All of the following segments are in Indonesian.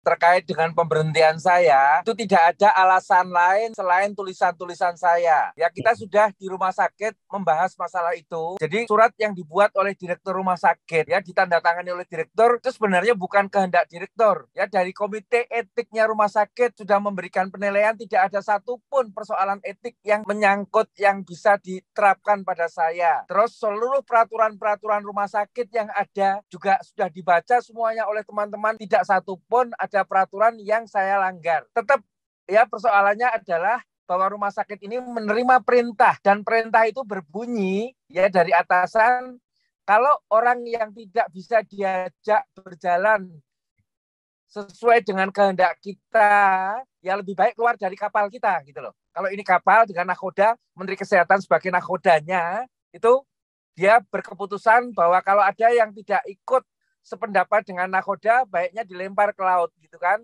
terkait dengan pemberhentian saya, itu tidak ada alasan lain selain tulisan-tulisan saya. Ya, kita sudah di rumah sakit membahas masalah itu. Jadi surat yang dibuat oleh direktur rumah sakit, ya, ditandatangani oleh direktur, itu sebenarnya bukan kehendak direktur. Ya, dari komite etiknya rumah sakit sudah memberikan penilaian, tidak ada satupun persoalan etik yang menyangkut yang bisa diterapkan pada saya. Terus seluruh peraturan-peraturan rumah sakit yang ada juga sudah dibaca semuanya oleh teman-teman, tidak satupun ada peraturan yang saya langgar. Tetap ya persoalannya adalah bahwa rumah sakit ini menerima perintah dan perintah itu berbunyi ya dari atasan, kalau orang yang tidak bisa diajak berjalan sesuai dengan kehendak kita, ya lebih baik keluar dari kapal kita gitu loh. Kalau ini kapal dengan nakoda, Menteri Kesehatan sebagai nakodanya, itu dia berkeputusan bahwa kalau ada yang tidak ikut sependapat dengan nakoda, baiknya dilempar ke laut gitu kan.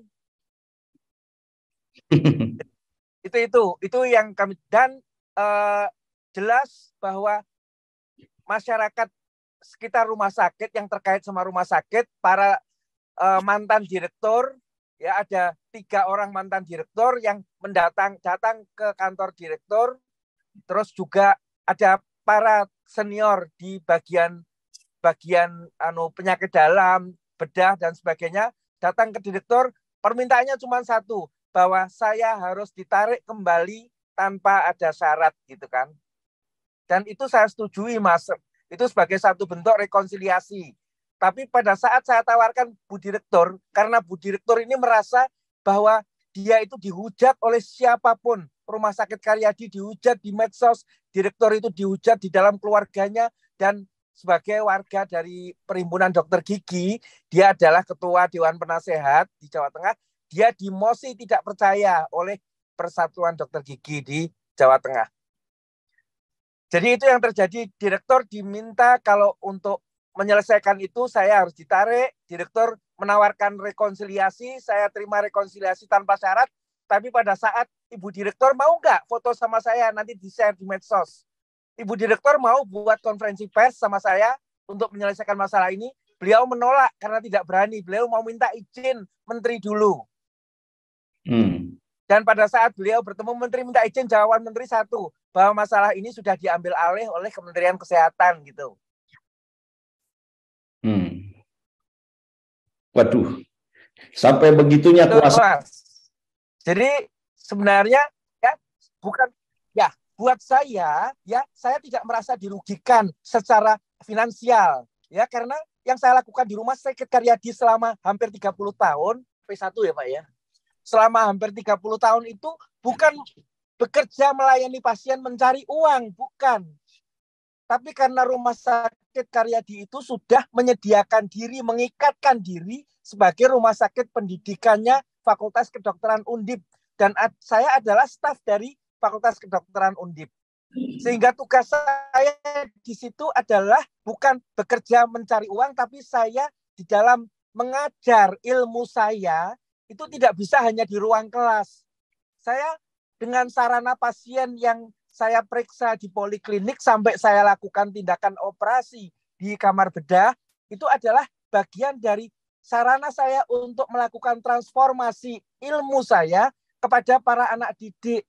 itu yang kami, dan jelas bahwa masyarakat sekitar rumah sakit yang terkait sama rumah sakit, para mantan direktur, ya ada 3 orang mantan direktur yang datang ke kantor direktur, terus juga ada para senior di bagian penyakit dalam, bedah dan sebagainya, datang ke direktur, permintaannya cuma satu, bahwa saya harus ditarik kembali tanpa ada syarat gitu kan. Dan itu saya setujui, Mas. Itu sebagai satu bentuk rekonsiliasi. Tapi pada saat saya tawarkan Bu Direktur, karena Bu Direktur ini merasa bahwa dia itu dihujat oleh siapapun. Rumah Sakit Karyadi dihujat di medsos, direktur itu dihujat di dalam keluarganya, dan sebagai warga dari Perhimpunan Dokter Gigi, dia adalah ketua Dewan Penasehat di Jawa Tengah, dia dimosi tidak percaya oleh Persatuan Dokter Gigi di Jawa Tengah. Jadi itu yang terjadi, direktur diminta kalau untuk menyelesaikan itu saya harus ditarik, direktur menawarkan rekonsiliasi, saya terima rekonsiliasi tanpa syarat, tapi pada saat Ibu Direktur mau nggak foto sama saya nanti di-share di medsos. Ibu Direktur mau buat konferensi pers sama saya untuk menyelesaikan masalah ini, beliau menolak karena tidak berani, beliau mau minta izin menteri dulu. Dan pada saat beliau bertemu menteri minta izin, jawaban menteri satu, bahwa masalah ini sudah diambil alih oleh Kementerian Kesehatan gitu. Waduh, sampai begitunya kuasa. Jadi sebenarnya ya bukan ya buat saya ya, saya tidak merasa dirugikan secara finansial ya, karena yang saya lakukan di Rumah Sakit Karyadi selama hampir 30 tahun, P1 ya Pak ya. Selama hampir 30 tahun itu bukan bekerja melayani pasien mencari uang, bukan. Tapi karena Rumah Sakit Karyadi itu sudah menyediakan diri, mengikatkan diri sebagai rumah sakit pendidikannya Fakultas Kedokteran Undip. Dan saya adalah staf dari Fakultas Kedokteran Undip. Sehingga tugas saya di situ adalah bukan bekerja mencari uang, tapi saya di dalam mengajar ilmu saya itu tidak bisa hanya di ruang kelas. Saya dengan sarana pasien yang saya periksa di poliklinik sampai saya lakukan tindakan operasi di kamar bedah, itu adalah bagian dari sarana saya untuk melakukan transformasi ilmu saya kepada para anak didik,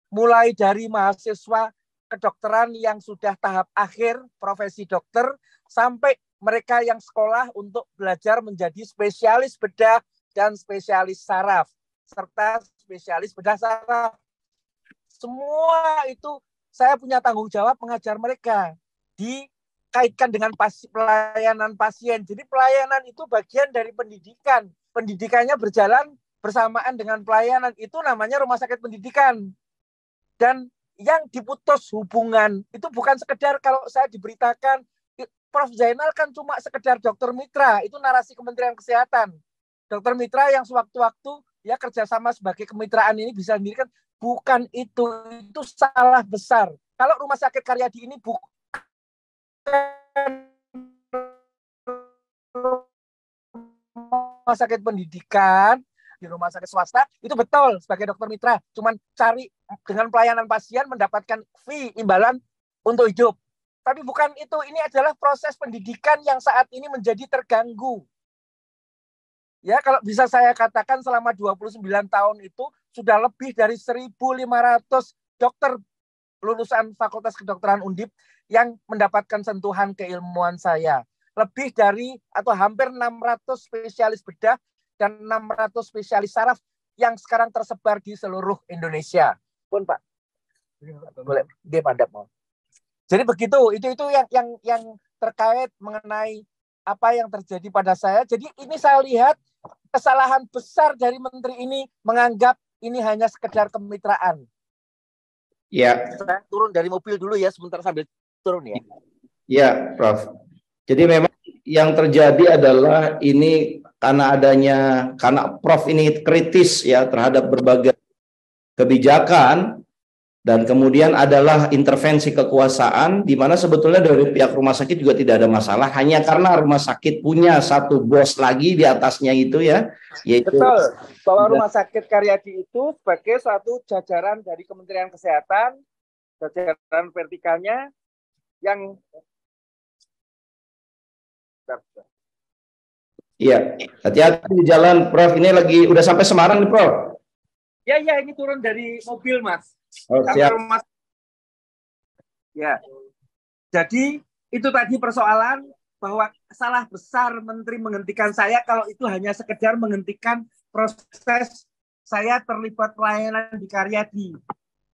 mulai dari mahasiswa kedokteran yang sudah tahap akhir profesi dokter, sampai mereka yang sekolah untuk belajar menjadi spesialis bedah dan spesialis saraf, serta spesialis bedah saraf. Semua itu saya punya tanggung jawab mengajar mereka, dikaitkan dengan pelayanan pasien. Jadi pelayanan itu bagian dari pendidikan. Pendidikannya berjalan bersamaan dengan pelayanan, itu namanya rumah sakit pendidikan. Dan yang diputus hubungan itu bukan sekedar kalau saya diberitakan Prof. Zainal kan cuma sekedar dokter mitra, itu narasi Kementerian Kesehatan. Dokter mitra yang sewaktu-waktu ya kerjasama sebagai kemitraan ini bisa sendiri, kan bukan itu salah besar. Kalau Rumah Sakit Karyadi ini bukan rumah sakit pendidikan, di rumah sakit swasta itu betul sebagai dokter mitra, cuman cari dengan pelayanan pasien mendapatkan fee imbalan untuk hidup. Tapi bukan itu, ini adalah proses pendidikan yang saat ini menjadi terganggu. Ya, kalau bisa saya katakan selama 29 tahun itu sudah lebih dari 1.500 dokter lulusan Fakultas Kedokteran Undip yang mendapatkan sentuhan keilmuan saya. Lebih dari atau hampir 600 spesialis bedah dan 600 spesialis saraf yang sekarang tersebar di seluruh Indonesia. Pun Pak, boleh dia padam mau. Jadi begitu, itu yang terkait mengenai apa yang terjadi pada saya. Jadi ini saya lihat kesalahan besar dari menteri ini menganggap ini hanya sekedar kemitraan. Ya. Saya turun dari mobil dulu ya, sebentar sambil turun ya. Ya, Prof. Jadi memang yang terjadi adalah ini karena Prof ini kritis ya terhadap berbagai kebijakan. Dan kemudian adalah intervensi kekuasaan, di mana sebetulnya dari pihak rumah sakit juga tidak ada masalah, hanya karena rumah sakit punya satu bos lagi di atasnya itu ya. Yaitu, betul, bahwa Rumah Sakit Karyadi itu sebagai satu jajaran dari Kementerian Kesehatan, jajaran vertikalnya yang... Iya, hati-hati di jalan, Prof. Ini lagi udah sampai Semarang nih, Prof. Ya, ini turun dari mobil, Mas. Oh, siap. Rumah. Ya. Jadi itu tadi persoalan bahwa salah besar menteri menghentikan saya kalau itu hanya sekedar menghentikan proses saya terlibat pelayanan di Karyadi.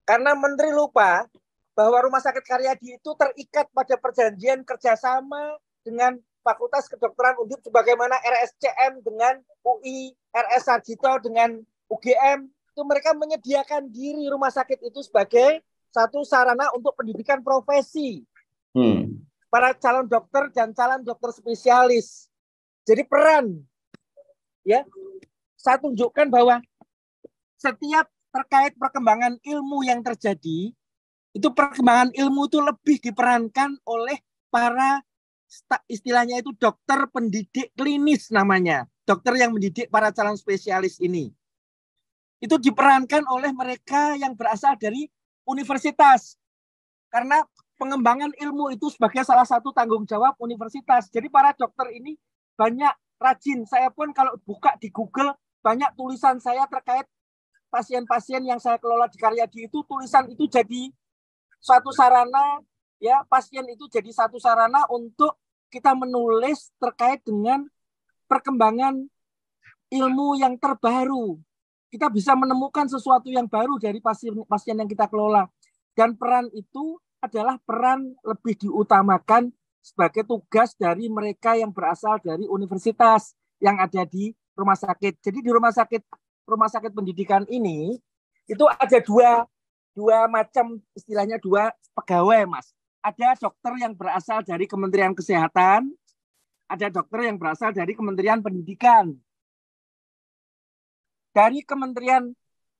Karena menteri lupa bahwa Rumah Sakit Karyadi itu terikat pada perjanjian kerjasama dengan Fakultas Kedokteran Undip sebagaimana RSCM dengan UI, RS Sarjito dengan UGM. Itu mereka menyediakan diri rumah sakit itu sebagai satu sarana untuk pendidikan profesi para calon dokter dan calon dokter spesialis. Jadi peran ya, saya tunjukkan bahwa setiap terkait perkembangan ilmu yang terjadi, itu perkembangan ilmu itu lebih diperankan oleh para istilahnya itu dokter pendidik klinis namanya, dokter yang mendidik para calon spesialis ini. Itu diperankan oleh mereka yang berasal dari universitas. Karena pengembangan ilmu itu sebagai salah satu tanggung jawab universitas. Jadi para dokter ini banyak rajin. Saya pun kalau buka di Google, banyak tulisan saya terkait pasien-pasien yang saya kelola di Karyadi itu, tulisan itu jadi suatu sarana, ya, pasien itu jadi satu sarana untuk kita menulis terkait dengan perkembangan ilmu yang terbaru. Kita bisa menemukan sesuatu yang baru dari pasien yang kita kelola. Dan peran itu adalah peran lebih diutamakan sebagai tugas dari mereka yang berasal dari universitas yang ada di rumah sakit. Jadi di rumah sakit pendidikan ini itu ada dua macam, istilahnya dua pegawai, Mas. Ada dokter yang berasal dari Kementerian Kesehatan, ada dokter yang berasal dari Kementerian Pendidikan. Dari Kementerian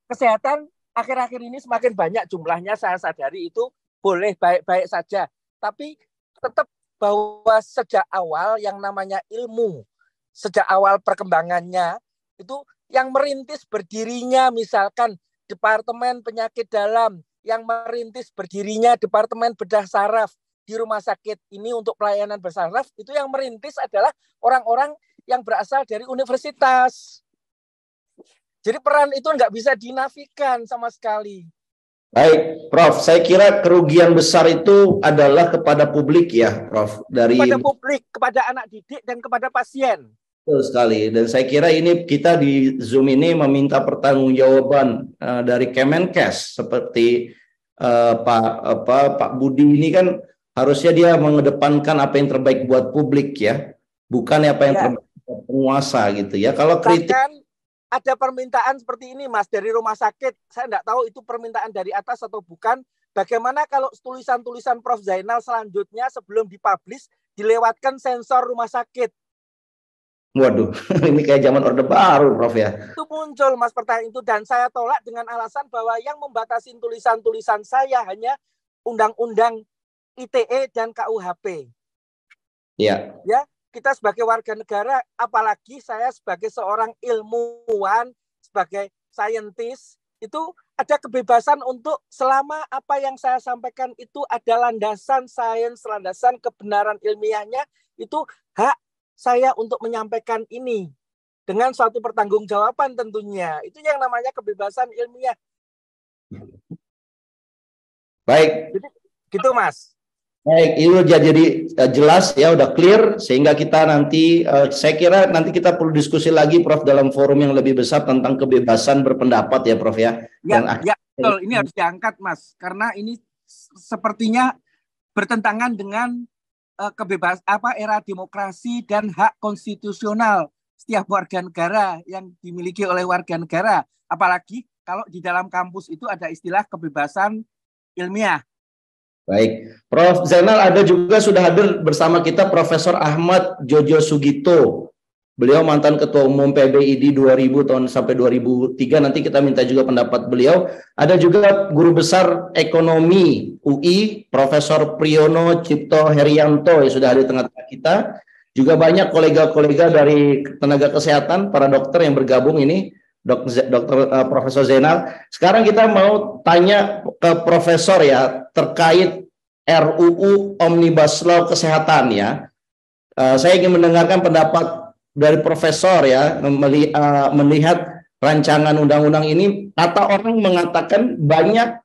Kesehatan akhir-akhir ini semakin banyak jumlahnya, saya sadari itu boleh baik-baik saja. Tapi tetap bahwa sejak awal yang namanya ilmu, sejak awal perkembangannya, itu yang merintis berdirinya misalkan Departemen Penyakit Dalam, yang merintis berdirinya Departemen Bedah Saraf di rumah sakit ini untuk pelayanan bersaraf, itu yang merintis adalah orang-orang yang berasal dari universitas. Jadi peran itu nggak bisa dinafikan sama sekali. Baik, Prof. Saya kira kerugian besar itu adalah kepada publik ya, Prof. Kepada publik, kepada anak didik, dan kepada pasien. Betul sekali. Dan saya kira ini kita di Zoom ini meminta pertanggungjawaban dari Kemenkes seperti Pak Budi ini kan harusnya dia mengedepankan apa yang terbaik buat publik ya, bukan apa yang terbaik buat penguasa gitu ya. Kalau kritik ada permintaan seperti ini, Mas, dari rumah sakit. Saya nggak tahu itu permintaan dari atas atau bukan. Bagaimana kalau tulisan-tulisan Prof. Zainal selanjutnya sebelum dipublish dilewatkan sensor rumah sakit? Waduh, ini kayak zaman Orde Baru, Prof ya. Itu muncul, Mas, pertanyaan itu. Dan saya tolak dengan alasan bahwa yang membatasi tulisan-tulisan saya hanya Undang-Undang ITE dan KUHP. Ya. Ya. Kita sebagai warga negara, apalagi saya sebagai seorang ilmuwan, sebagai saintis, itu ada kebebasan untuk selama apa yang saya sampaikan itu ada landasan sains, landasan kebenaran ilmiahnya, itu hak saya untuk menyampaikan ini. dengan suatu pertanggungjawaban tentunya. Itu yang namanya kebebasan ilmiah. Baik. Gitu Mas. Baik, itu jadi jelas ya, udah clear, sehingga kita nanti, saya kira nanti kita perlu diskusi lagi Prof dalam forum yang lebih besar tentang kebebasan berpendapat ya Prof ya. Ya, betul. Ini harus diangkat Mas, karena ini sepertinya bertentangan dengan kebebasan era demokrasi dan hak konstitusional setiap warga negara yang dimiliki oleh warga negara. Apalagi kalau di dalam kampus itu ada istilah kebebasan ilmiah. Baik, Prof Zainal ada juga sudah hadir bersama kita Profesor Ahmad Jojo Sugito. Beliau mantan Ketua Umum PBID 2000 tahun sampai 2003. Nanti kita minta juga pendapat beliau. Ada juga Guru Besar Ekonomi UI, Profesor Priyono Cipto Herianto yang sudah hadir di tengah-tengah kita. Juga banyak kolega-kolega dari tenaga kesehatan, para dokter yang bergabung ini. Dokter Profesor Zainal. Sekarang kita mau tanya ke Profesor ya terkait RUU Omnibus Law Kesehatan ya. Saya ingin mendengarkan pendapat dari Profesor ya melihat rancangan undang-undang ini. Kata orang mengatakan banyak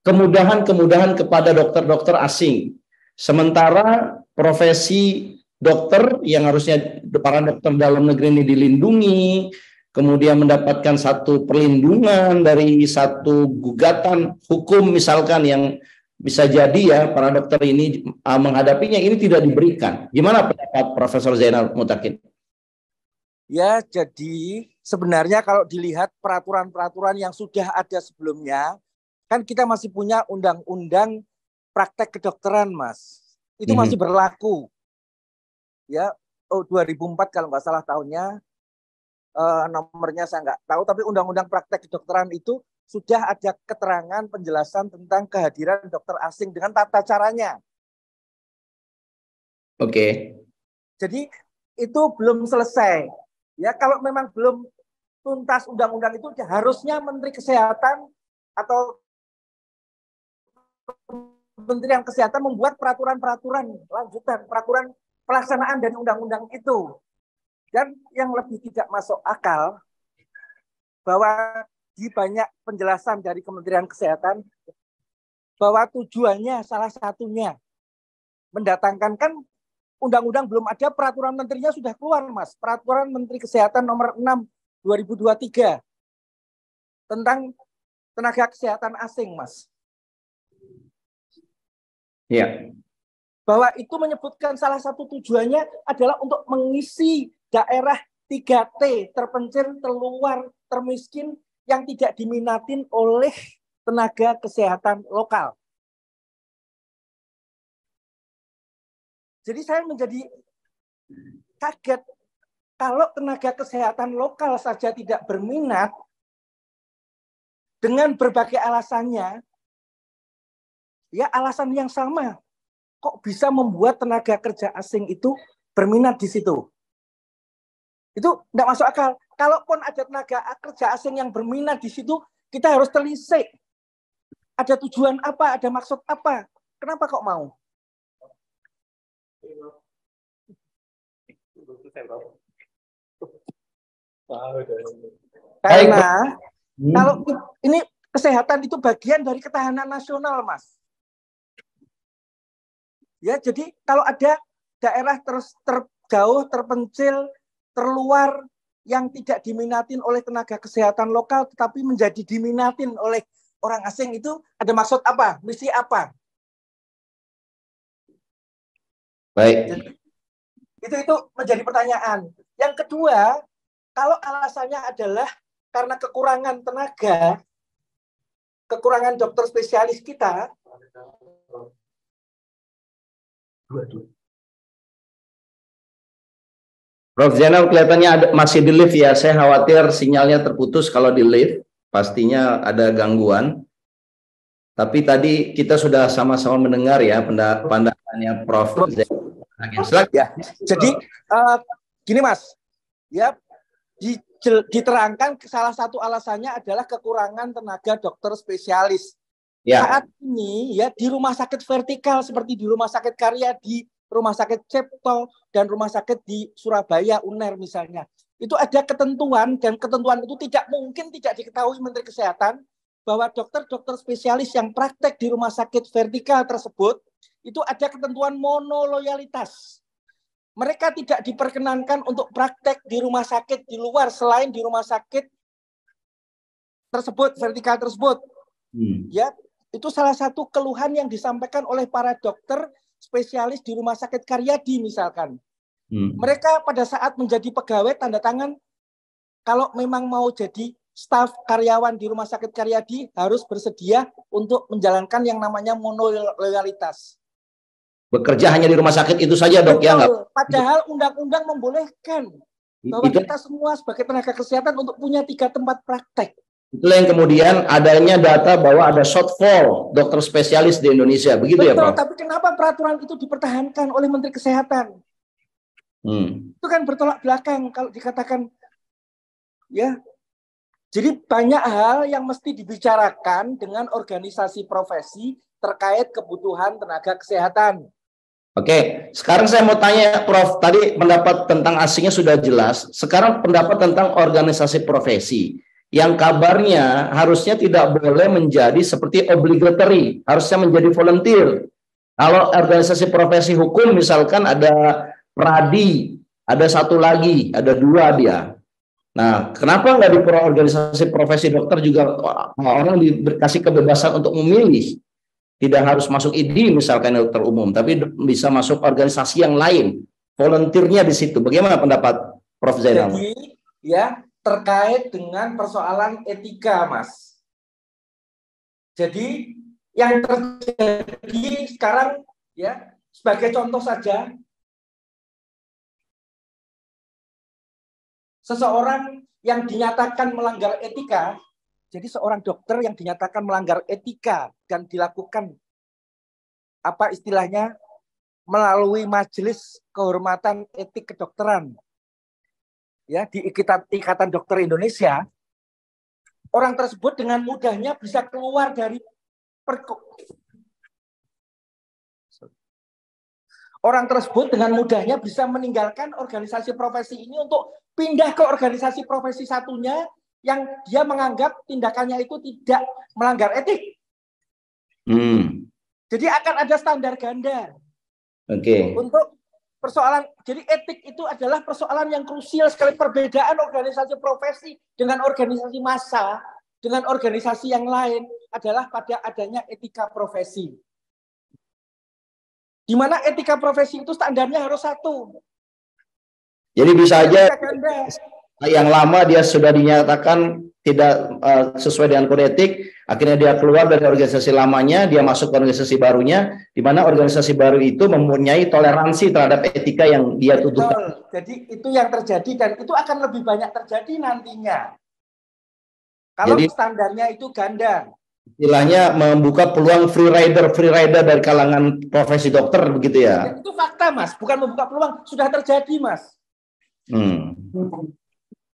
kemudahan-kemudahan kepada dokter-dokter asing. Sementara profesi dokter yang harusnya para dokter dalam negeri ini dilindungi, kemudian mendapatkan satu perlindungan dari satu gugatan hukum misalkan yang bisa jadi ya para dokter ini menghadapinya, ini tidak diberikan. Gimana pendapat Profesor Zainal Mutakin? Ya, jadi sebenarnya kalau dilihat peraturan-peraturan yang sudah ada sebelumnya, kan kita masih punya undang-undang praktek kedokteran, Mas. Itu masih berlaku. Ya, 2004 kalau nggak salah tahunnya. Nomornya saya nggak tahu, tapi undang-undang praktek kedokteran itu sudah ada keterangan penjelasan tentang kehadiran dokter asing dengan tata caranya. Oke. Jadi itu belum selesai. Ya, kalau memang belum tuntas undang-undang itu, harusnya Menteri Kesehatan atau Kementerian Kesehatan membuat peraturan-peraturan lanjutan, peraturan pelaksanaan dari undang-undang itu. Dan yang lebih tidak masuk akal, bahwa di banyak penjelasan dari Kementerian Kesehatan, bahwa tujuannya salah satunya mendatangkan, kan undang-undang belum ada, peraturan menterinya sudah keluar, Mas. Peraturan Menteri Kesehatan nomor 6 2023 tentang tenaga kesehatan asing, Mas. Ya. Bahwa itu menyebutkan salah satu tujuannya adalah untuk mengisi daerah 3T, terpencil, terluar, termiskin, yang tidak diminatin oleh tenaga kesehatan lokal. Jadi saya menjadi kaget kalau tenaga kesehatan lokal saja tidak berminat dengan berbagai alasannya, ya alasan yang sama, kok bisa membuat tenaga kerja asing itu berminat di situ. Itu tidak masuk akal. Kalaupun ada tenaga kerja asing yang berminat di situ, kita harus telisik. Ada tujuan apa, ada maksud apa, kenapa kok mau? Karena kalau ini kesehatan itu bagian dari ketahanan nasional, Mas. Ya, jadi kalau ada daerah terjauh, terpencil, terluar yang tidak diminatin oleh tenaga kesehatan lokal, tetapi menjadi diminatin oleh orang asing, itu ada maksud apa? Misi apa? Baik. Jadi, itu menjadi pertanyaan. Yang kedua, kalau alasannya adalah karena kekurangan tenaga, kekurangan dokter spesialis kita, Prof Zainal kelihatannya masih di lift ya. Saya khawatir sinyalnya terputus kalau di lift. Pastinya ada gangguan. Tapi tadi kita sudah sama-sama mendengar ya pandangannya Prof Zainal. Ya, jadi gini Mas, ya diterangkan salah satu alasannya adalah kekurangan tenaga dokter spesialis. Ya. Saat ini ya di rumah sakit vertikal seperti di Rumah Sakit Karya, di Rumah Sakit Cipto, dan rumah sakit di Surabaya, UNER misalnya, itu ada ketentuan, dan ketentuan itu tidak mungkin tidak diketahui Menteri Kesehatan, bahwa dokter-dokter spesialis yang praktek di rumah sakit vertikal tersebut itu ada ketentuan monoloyalitas. Mereka tidak diperkenankan untuk praktek di rumah sakit di luar selain di rumah sakit tersebut, vertikal tersebut. Ya, itu salah satu keluhan yang disampaikan oleh para dokter spesialis di rumah sakit Karyadi misalkan. Mereka pada saat menjadi pegawai tanda tangan, kalau memang mau jadi staf karyawan di rumah sakit Karyadi harus bersedia untuk menjalankan yang namanya monoloyalitas. Bekerja hanya di rumah sakit itu saja, Dok. Betul. Ya nggak? Padahal undang-undang membolehkan bahwa Itu, kita semua sebagai tenaga kesehatan untuk punya 3 tempat praktek. itulah yang kemudian adanya data bahwa ada shortfall dokter spesialis di Indonesia. Begitu. Betul, ya, Prof? tapi kenapa peraturan itu dipertahankan oleh Menteri Kesehatan? Itu kan bertolak belakang kalau dikatakan, ya. Jadi banyak hal yang mesti dibicarakan dengan organisasi profesi terkait kebutuhan tenaga kesehatan. Oke, sekarang saya mau tanya, Prof. Tadi pendapat tentang asingnya sudah jelas. Sekarang pendapat tentang organisasi profesi, yang kabarnya harusnya tidak boleh menjadi seperti obligatory, harusnya menjadi volunteer. Kalau organisasi profesi hukum misalkan ada Pradi, ada satu lagi, ada 2 dia. Nah, kenapa nggak di organisasi profesi dokter juga orang dikasih kebebasan untuk memilih? Tidak harus masuk ID misalkan dokter umum, tapi bisa masuk organisasi yang lain. Volunteernya di situ. Bagaimana pendapat Prof. Zainal? Jadi, ya, terkait dengan persoalan etika, Mas. Jadi, yang terjadi sekarang, ya, sebagai contoh saja, seseorang yang dinyatakan melanggar etika, jadi seorang dokter yang dinyatakan melanggar etika dan dilakukan apa istilahnya melalui majelis kehormatan etik kedokteran, ya, di Ikatan Dokter Indonesia, orang tersebut dengan mudahnya bisa keluar dari orang tersebut dengan mudahnya bisa meninggalkan organisasi profesi ini untuk pindah ke organisasi profesi satunya yang dia menganggap tindakannya itu tidak melanggar etik. Jadi akan ada standar ganda. Untuk persoalan, jadi etik itu adalah persoalan yang krusial sekali. Perbedaan organisasi profesi dengan organisasi massa, dengan organisasi yang lain adalah pada adanya etika profesi. Di mana etika profesi itu standarnya harus satu. Jadi bisa aja yang lama dia sudah dinyatakan tidak sesuai dengan kode etik, akhirnya dia keluar dari organisasi lamanya, dia masuk ke organisasi barunya, di mana organisasi baru itu mempunyai toleransi terhadap etika yang dia tuduhkan. Jadi itu yang terjadi, dan itu akan lebih banyak terjadi nantinya. Kalau jadi, standarnya itu ganda. Istilahnya membuka peluang free rider dari kalangan profesi dokter, begitu ya? Itu fakta, Mas, bukan membuka peluang, sudah terjadi, Mas.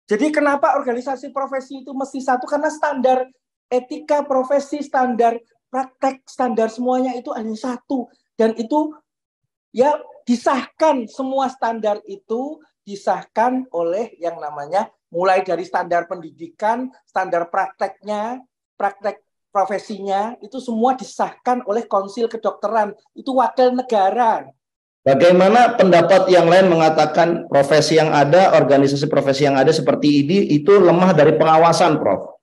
Jadi kenapa organisasi profesi itu mesti satu? Karena standar etika profesi, standar praktek, standar semuanya itu hanya satu. Dan itu ya disahkan, semua standar itu disahkan oleh yang namanya mulai dari standar pendidikan, standar prakteknya, praktek profesinya, itu semua disahkan oleh Konsil Kedokteran. Itu wakil negara. Bagaimana pendapat yang lain mengatakan profesi yang ada, organisasi profesi yang ada seperti ID itu lemah dari pengawasan, Prof?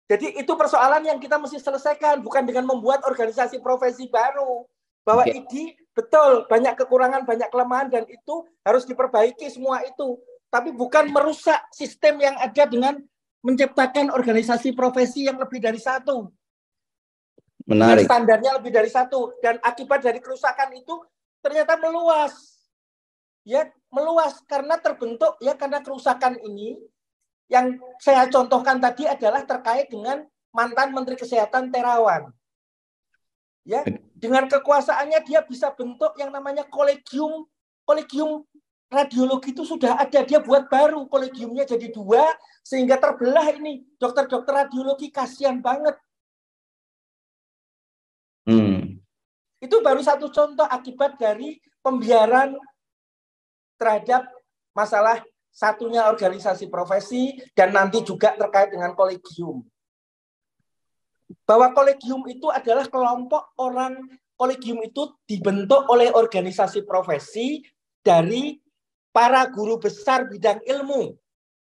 Jadi itu persoalan yang kita mesti selesaikan, bukan dengan membuat organisasi profesi baru. Bahwa ID betul banyak kekurangan, banyak kelemahan, dan itu harus diperbaiki semua itu. Tapi bukan merusak sistem yang ada dengan menciptakan organisasi profesi yang lebih dari satu. Menarik. Dan standarnya lebih dari satu. Dan akibat dari kerusakan itu ternyata meluas. Ya, meluas karena terbentuk, ya, karena kerusakan ini yang saya contohkan tadi adalah terkait dengan mantan Menteri Kesehatan Terawan. Ya, dengan kekuasaannya dia bisa bentuk yang namanya kolegium radiologi itu sudah ada, dia buat baru kolegiumnya jadi 2 sehingga terbelah ini dokter-dokter radiologi, kasihan banget. Itu baru satu contoh akibat dari pembiaran terhadap masalah satunya organisasi profesi, dan nanti juga terkait dengan kolegium. Bahwa kolegium itu adalah kelompok orang, kolegium itu dibentuk oleh organisasi profesi dari para guru besar bidang ilmu.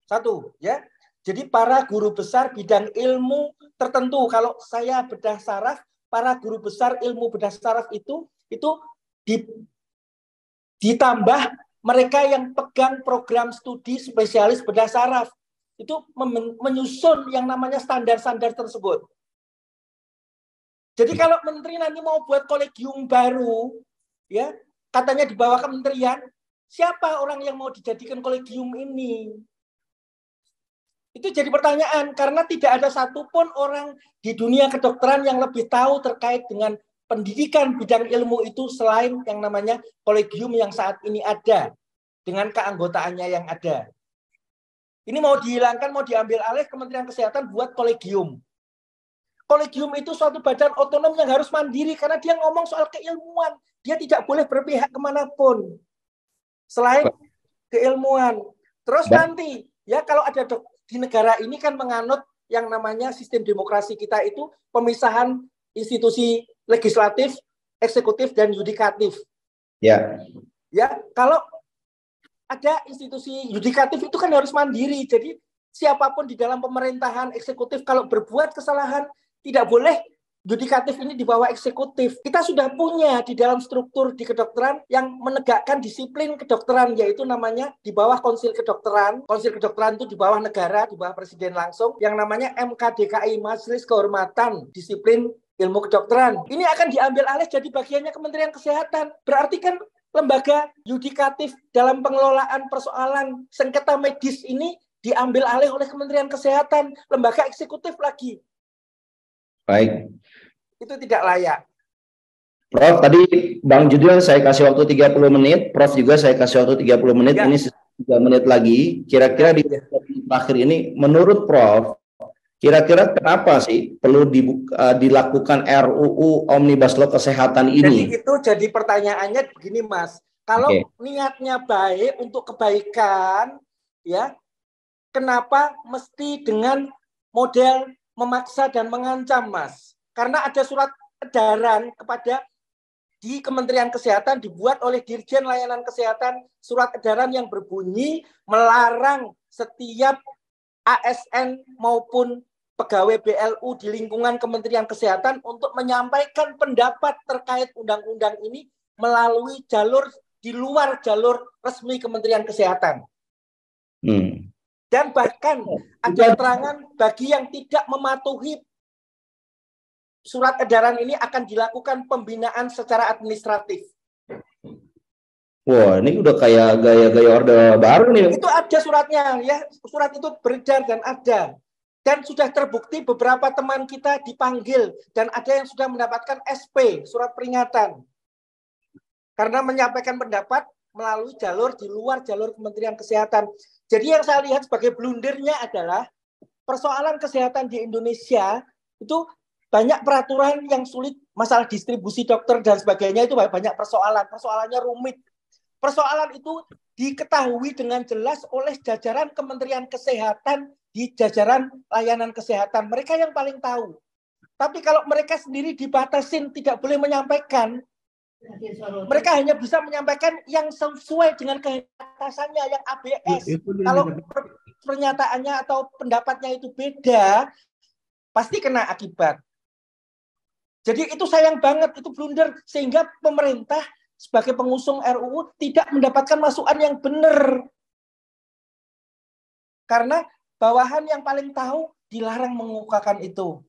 Satu, ya. Jadi para guru besar bidang ilmu tertentu. Kalau saya bedah saraf, para guru besar ilmu bedah saraf itu ditambah mereka yang pegang program studi spesialis bedah saraf. Itu menyusun yang namanya standar-standar tersebut. Jadi kalau menteri nanti mau buat kolegium baru, ya, katanya di bawah kementerian, siapa orang yang mau dijadikan kolegium ini? Itu jadi pertanyaan, karena tidak ada satupun orang di dunia kedokteran yang lebih tahu terkait dengan pendidikan bidang ilmu itu selain yang namanya kolegium yang saat ini ada, dengan keanggotaannya yang ada. Ini mau dihilangkan, mau diambil alih Kementerian Kesehatan buat kolegium. Kolegium itu suatu badan otonom yang harus mandiri, karena dia ngomong soal keilmuan. Dia tidak boleh berpihak kemanapun selain keilmuan. Terus nanti, ya kalau ada di negara ini kan menganut yang namanya sistem demokrasi kita itu pemisahan institusi legislatif, eksekutif, dan yudikatif. Ya. Ya, kalau ada institusi yudikatif itu kan harus mandiri. Jadi siapapun di dalam pemerintahan eksekutif kalau berbuat kesalahan tidak boleh yudikatif ini di bawah eksekutif. Kita sudah punya di dalam struktur di kedokteran yang menegakkan disiplin kedokteran, yaitu namanya di bawah konsil kedokteran. Konsil kedokteran itu di bawah negara, di bawah presiden langsung, yang namanya MKDKI, Majelis Kehormatan Disiplin Ilmu Kedokteran. Ini akan diambil alih jadi bagiannya Kementerian Kesehatan. Berarti kan lembaga yudikatif dalam pengelolaan persoalan sengketa medis ini diambil alih oleh Kementerian Kesehatan, lembaga eksekutif lagi. Baik. Itu tidak layak. Prof, tadi Bang Judil saya kasih waktu 30 menit, Prof juga saya kasih waktu 30 menit, ya. Ini 3 menit lagi. Kira-kira di terakhir ini, menurut Prof, kira-kira kenapa sih perlu dilakukan RUU Omnibus Law Kesehatan ini? Jadi itu jadi pertanyaannya begini, Mas. Kalau niatnya baik untuk kebaikan, ya, kenapa mesti dengan model memaksa dan mengancam, Mas? Karena ada surat edaran kepada di Kementerian Kesehatan dibuat oleh Dirjen Layanan Kesehatan, surat edaran yang berbunyi melarang setiap ASN maupun pegawai BLU di lingkungan Kementerian Kesehatan untuk menyampaikan pendapat terkait undang-undang ini melalui jalur di luar jalur resmi Kementerian Kesehatan. Dan bahkan ada keterangan bagi yang tidak mematuhi surat edaran ini akan dilakukan pembinaan secara administratif. Wah, ini udah kayak gaya-gaya orde baru nih. Itu ada suratnya, ya. Surat itu beredar dan ada. Dan sudah terbukti beberapa teman kita dipanggil dan ada yang sudah mendapatkan SP, surat peringatan. Karena menyampaikan pendapat melalui jalur di luar jalur Kementerian Kesehatan. Jadi yang saya lihat sebagai blundernya adalah persoalan kesehatan di Indonesia itu banyak peraturan yang sulit, masalah distribusi dokter dan sebagainya itu banyak persoalan. Persoalannya rumit. Persoalan itu diketahui dengan jelas oleh jajaran Kementerian Kesehatan di jajaran layanan kesehatan. Mereka yang paling tahu. Tapi kalau mereka sendiri dibatasin tidak boleh menyampaikan, mereka hanya bisa menyampaikan yang sesuai dengan keatasannya, yang ABS. Kalau pernyataannya atau pendapatnya itu beda, pasti kena akibat. Jadi itu sayang banget, itu blunder. Sehingga pemerintah sebagai pengusung RUU tidak mendapatkan masukan yang benar. Karena bawahan yang paling tahu dilarang mengukakan itu.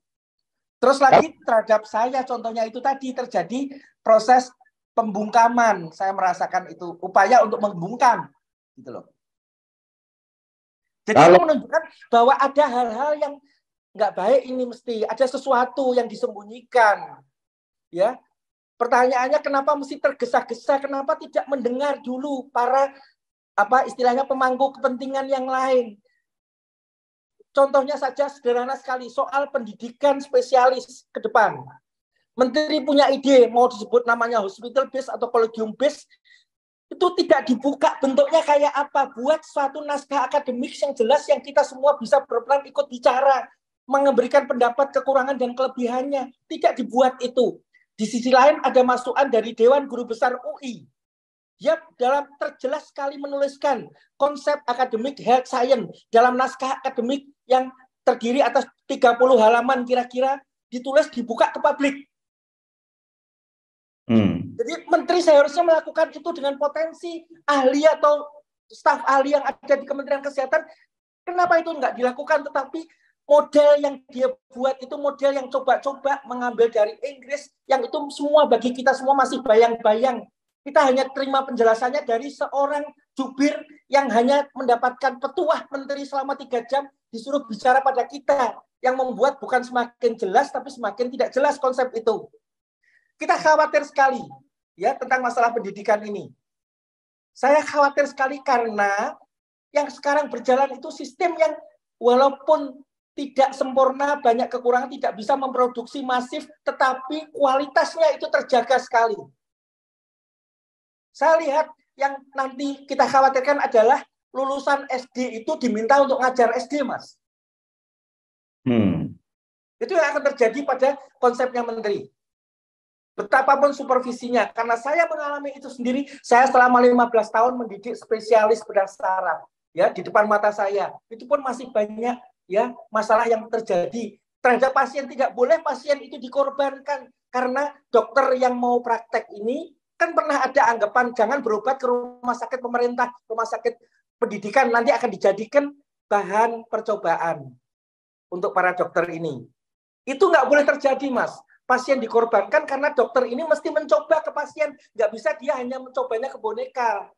Terus lagi terhadap saya, contohnya itu tadi terjadi proses pembungkaman, saya merasakan itu upaya untuk membungkam, gitu loh. Jadi itu menunjukkan bahwa ada hal-hal yang nggak baik ini, mesti ada sesuatu yang disembunyikan, ya. Pertanyaannya kenapa mesti tergesa-gesa, kenapa tidak mendengar dulu para istilahnya pemangku kepentingan yang lain. Contohnya saja sederhana sekali soal pendidikan spesialis ke depan. Menteri punya ide mau disebut namanya hospital base atau kolegium base, itu tidak dibuka bentuknya kayak apa. Buat suatu naskah akademik yang jelas, yang kita semua bisa berperan ikut bicara, memberikan pendapat kekurangan dan kelebihannya. Tidak dibuat itu. Di sisi lain ada masukan dari Dewan Guru Besar UI. Dia dalam terjelas sekali menuliskan konsep akademik health science dalam naskah akademik yang terdiri atas 30 halaman kira-kira, ditulis dibuka ke publik. Jadi menteri seharusnya melakukan itu dengan potensi ahli atau staf ahli yang ada di Kementerian Kesehatan. Kenapa itu nggak dilakukan? Tetapi model yang dia buat itu model yang coba-coba mengambil dari Inggris, yang itu semua bagi kita semua masih bayang-bayang. Kita hanya terima penjelasannya dari seorang jubir yang hanya mendapatkan petuah menteri selama 3 jam, disuruh bicara pada kita, yang membuat bukan semakin jelas, tapi semakin tidak jelas konsep itu. Kita khawatir sekali ya tentang masalah pendidikan ini. Saya khawatir sekali karena yang sekarang berjalan itu sistem yang walaupun tidak sempurna, banyak kekurangan, tidak bisa memproduksi masif, tetapi kualitasnya itu terjaga sekali. Saya lihat yang nanti kita khawatirkan adalah lulusan SD itu diminta untuk ngajar SD, Mas. Itu yang akan terjadi pada konsepnya menteri. Betapapun supervisinya, karena saya mengalami itu sendiri. Saya selama 15 tahun mendidik spesialis bedah saraf, ya, di depan mata saya. Itu pun masih banyak ya masalah yang terjadi terhadap pasien. Tidak boleh pasien itu dikorbankan, karena dokter yang mau praktek ini kan pernah ada anggapan jangan berobat ke rumah sakit pemerintah, rumah sakit pendidikan, nanti akan dijadikan bahan percobaan untuk para dokter ini. Itu nggak boleh terjadi, Mas. Pasien dikorbankan karena dokter ini mesti mencoba ke pasien. Nggak bisa dia hanya mencobanya ke boneka.